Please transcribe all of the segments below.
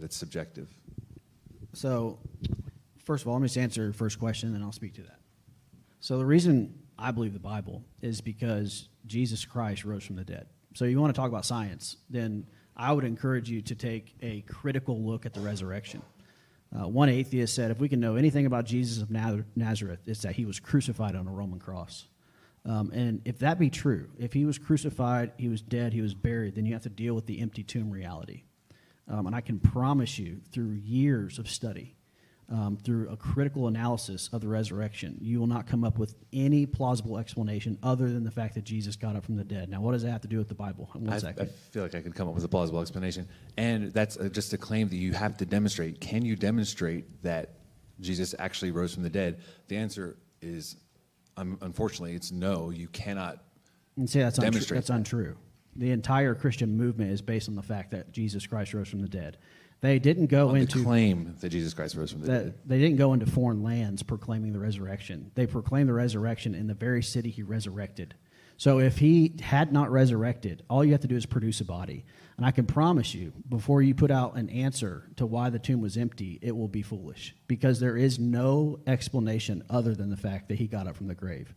That's subjective. So, first of all, let me just answer your first question, and then I'll speak to that. So the reason I believe the Bible is because Jesus Christ rose from the dead. So you want to talk about science, then I would encourage you to take a critical look at the resurrection. One atheist said, if we can know anything about Jesus of Nazareth, it's that he was crucified on a Roman cross. And if that be true, if he was crucified, he was dead, he was buried, then you have to deal with the empty tomb reality. And I can promise you, through years of study, through a critical analysis of the resurrection, you will not come up with any plausible explanation other than the fact that Jesus got up from the dead. Now, what does that have to do with the Bible? I feel like I could come up with a plausible explanation. And that's just a claim that you have to demonstrate. Can you demonstrate that Jesus actually rose from the dead? The answer is, unfortunately, it's no. You cannot demonstrate. That's untrue. The entire Christian movement is based on the fact that Jesus Christ rose from the dead. They didn't go into the claim that Jesus Christ rose from the dead. They didn't go into foreign lands proclaiming the resurrection. They proclaimed the resurrection in the very city he resurrected. So if he had not resurrected, all you have to do is produce a body. And I can promise you, before you put out an answer to why the tomb was empty, it will be foolish, because there is no explanation other than the fact that he got up from the grave.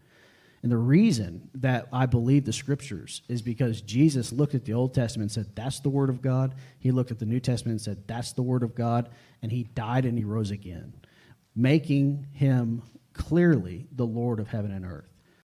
And the reason that I believe the Scriptures is because Jesus looked at the Old Testament and said, that's the Word of God. He looked at the New Testament and said, that's the Word of God. And he died and he rose again, making him clearly the Lord of heaven and earth.